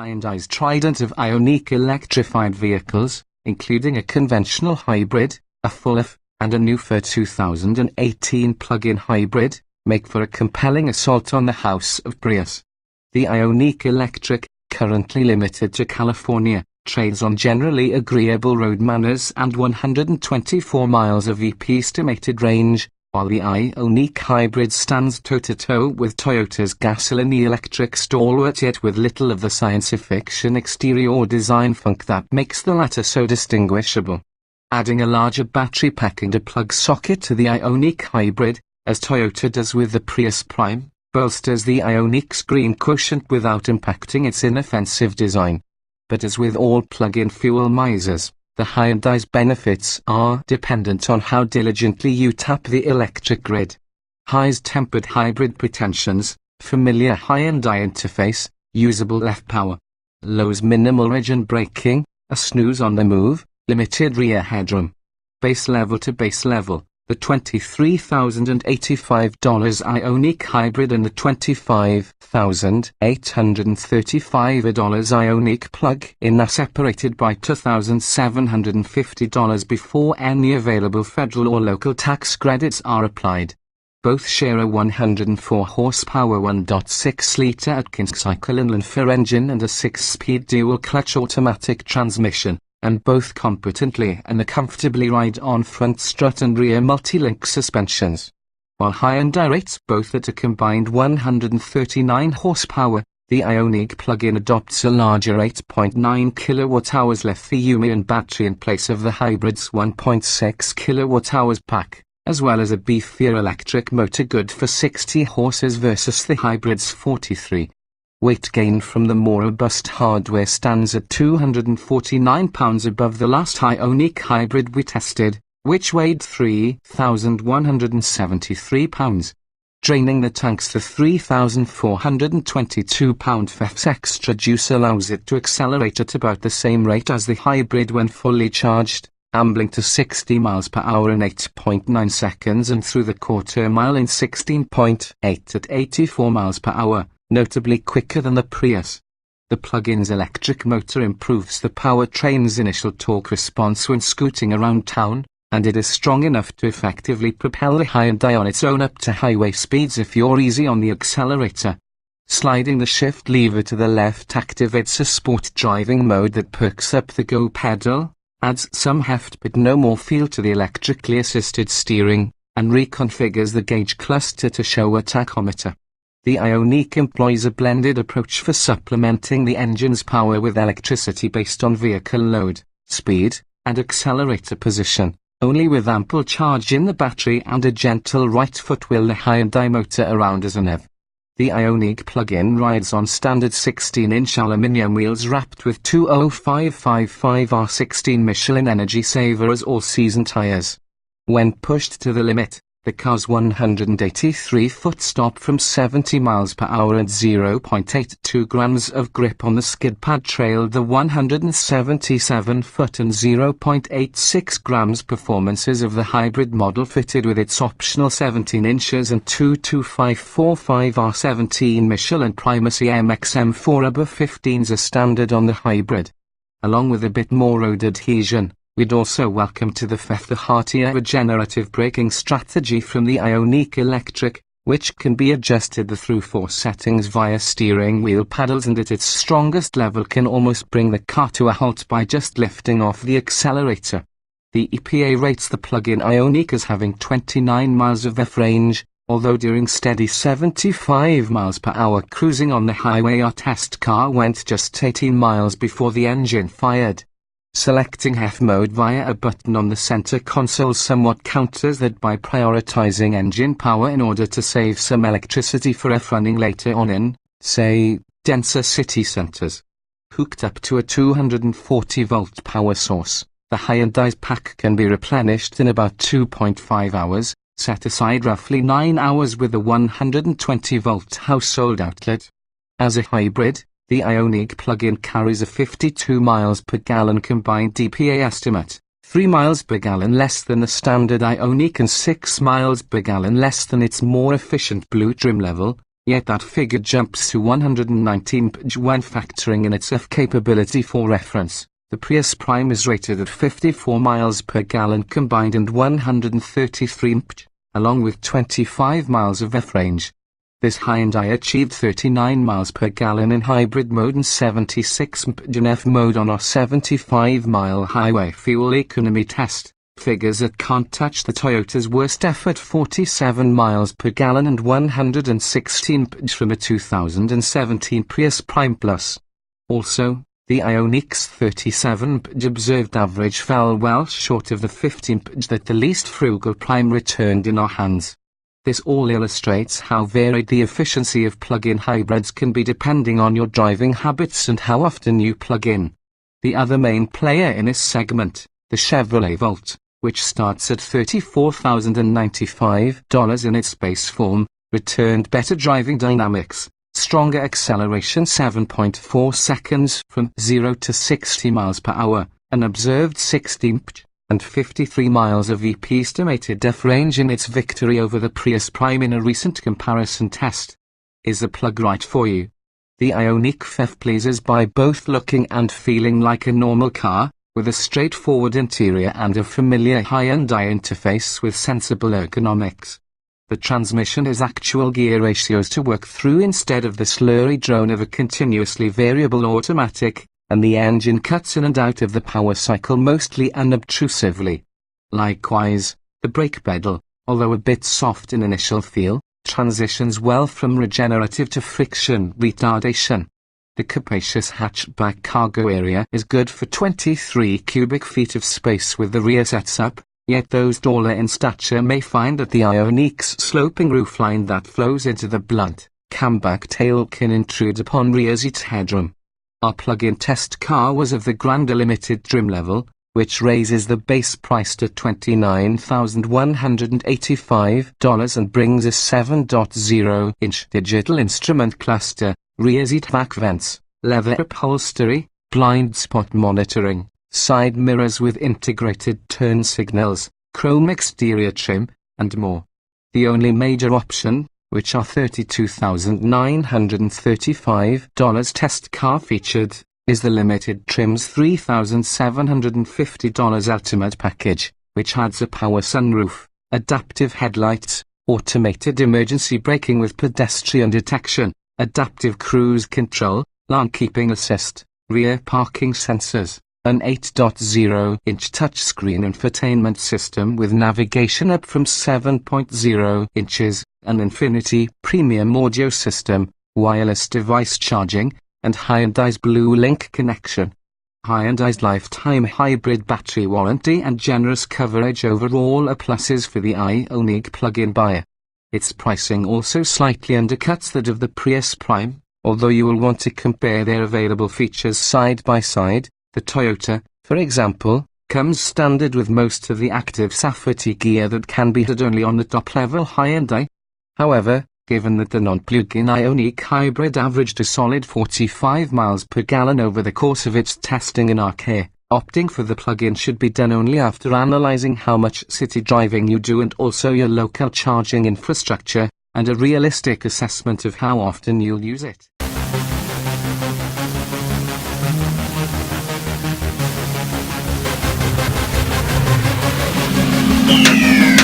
Hyundai's trident of Ioniq electrified vehicles, including a conventional hybrid, a full-EV, and a new for 2018 plug-in hybrid, make for a compelling assault on the house of Prius. The Ioniq Electric, currently limited to California, trades on generally agreeable road manners and 124 miles of estimated range, while the Ioniq Hybrid stands toe-to-toe with Toyota's gasoline-electric stalwart, yet with little of the science-fiction exterior design funk that makes the latter so distinguishable. Adding a larger battery pack and a plug socket to the Ioniq Hybrid, as Toyota does with the Prius Prime, bolsters the Ioniq's green quotient without impacting its inoffensive design. But as with all plug-in fuel misers, the Hyundai's benefits are dependent on how diligently you tap the electric grid. High's tempered hybrid pretensions, familiar Hyundai interface, usable left power. Low's minimal engine braking, a snooze on the move, limited rear headroom. Base level to base level, the $23,085 Ioniq Hybrid and the $25,835 Ioniq plug-in are separated by $2,750 before any available federal or local tax credits are applied. Both share a 104 horsepower 1.6-liter Atkins cycle inline four engine and a 6-speed dual-clutch automatic transmission, and both competently and comfortably ride on front strut and rear multi-link suspensions. While Hyundai rates both at a combined 139 horsepower, the Ioniq plug-in adopts a larger 8.9 kWh lithium-ion battery in place of the hybrid's 1.6 kWh pack, as well as a beefier electric motor good for 60 horses versus the hybrid's 43. Weight gain from the more robust hardware stands at 249 pounds above the last Ioniq Hybrid we tested, which weighed 3,173 pounds. Draining the tank's the 3,422 pound FF's extra juice allows it to accelerate at about the same rate as the hybrid when fully charged, ambling to 60 miles per hour in 8.9 seconds and through the quarter mile in 16.8 at 84 miles per hour. Notably quicker than the Prius. The plug-in's electric motor improves the powertrain's initial torque response when scooting around town, and it is strong enough to effectively propel the Hyundai on its own up to highway speeds if you're easy on the accelerator. Sliding the shift lever to the left activates a sport driving mode that perks up the go pedal, adds some heft but no more feel to the electrically assisted steering, and reconfigures the gauge cluster to show a tachometer. The Ioniq employs a blended approach for supplementing the engine's power with electricity based on vehicle load, speed, and accelerator position. Only with ample charge in the battery and a gentle right foot will the Hyundai motor around as an EV. The Ioniq plug-in rides on standard 16-inch aluminium wheels wrapped with 20555R16 Michelin Energy Savers all-season tires. When pushed to the limit, the car's 183-foot stop from 70 miles per hour and 0.82 grams of grip on the skid pad trailed the 177-foot and 0.86 grams performances of the hybrid model fitted with its optional 17 inches and 22545R17 Michelin Primacy MXM4 Upper 15s are standard on the hybrid. Along with a bit more road adhesion, we'd also welcome to the FF the heartier regenerative braking strategy from the Ioniq Electric, which can be adjusted through 4 settings via steering wheel paddles and at its strongest level can almost bring the car to a halt by just lifting off the accelerator. The EPA rates the plug-in Ioniq as having 29 miles of EV range, although during steady 75 miles per hour cruising on the highway our test car went just 18 miles before the engine fired. Selecting HEF mode via a button on the center console somewhat counters that by prioritizing engine power in order to save some electricity for EV running later on in, say, denser city centers. Hooked up to a 240-volt power source, the Hyundai's pack can be replenished in about 2.5 hours, set aside roughly 9 hours with a 120-volt household outlet. As a hybrid, the Ioniq plug-in carries a 52 miles per gallon combined EPA estimate, 3 miles per gallon less than the standard Ioniq and 6 miles per gallon less than its more efficient blue trim level, yet that figure jumps to 119 mph when factoring in its F capability. For reference, the Prius Prime is rated at 54 miles per gallon combined and 133 mph, along with 25 miles of F range. This Hyundai achieved 39 miles per gallon in hybrid mode and 76 mph in F mode on our 75-mile highway fuel economy test, figures that can't touch the Toyota's worst effort 47 miles per gallon and 116 mph from a 2017 Prius Prime Plus. Also, the Ioniq's 37 mph observed average fell well short of the 15 mph that the least frugal Prime returned in our hands. This all illustrates how varied the efficiency of plug-in hybrids can be depending on your driving habits and how often you plug in. The other main player in this segment, the Chevrolet Volt, which starts at $34,095 in its base form, returned better driving dynamics, stronger acceleration 7.4 seconds from 0 to 60 miles per hour, an observed 60 mph, and 53 miles of EP estimated F range in its victory over the Prius Prime in a recent comparison test. Is the plug right for you? The Ioniq F pleases by both looking and feeling like a normal car, with a straightforward interior and a familiar Hyundai interface with sensible ergonomics. The transmission has actual gear ratios to work through instead of the slurry drone of a continuously variable automatic, and the engine cuts in and out of the power cycle mostly unobtrusively. Likewise, the brake pedal, although a bit soft in initial feel, transitions well from regenerative to friction retardation. The capacious hatchback cargo area is good for 23 cubic feet of space with the rear sets up, yet those taller in stature may find that the Ioniq's sloping roofline that flows into the blunt, camback tail can intrude upon rear seat headroom. Our plug-in test car was of the grander limited trim level, which raises the base price to $29,185 and brings a 7.0-inch digital instrument cluster, rear seat back vents, leather upholstery, blind spot monitoring, side mirrors with integrated turn signals, chrome exterior trim, and more. The only major option, which our $32,935 test car featured, is the limited trim's $3,750 Ultimate package, which adds a power sunroof, adaptive headlights, automated emergency braking with pedestrian detection, adaptive cruise control, lane keeping assist, rear parking sensors, an 8.0-inch touchscreen infotainment system with navigation up from 7.0 inches, an Infinity premium audio system, wireless device charging, and Hyundai's Blue Link connection. Hyundai's lifetime hybrid battery warranty and generous coverage overall are pluses for the Ioniq plug-in buyer. Its pricing also slightly undercuts that of the Prius Prime, although you will want to compare their available features side by side. The Toyota, for example, comes standard with most of the active safety gear that can be had only on the top-level Hyundai. However, given that the non-plug-in Ioniq hybrid averaged a solid 45 miles per gallon over the course of its testing in our care, opting for the plug-in should be done only after analyzing how much city driving you do and also your local charging infrastructure, and a realistic assessment of how often you'll use it. Yeah.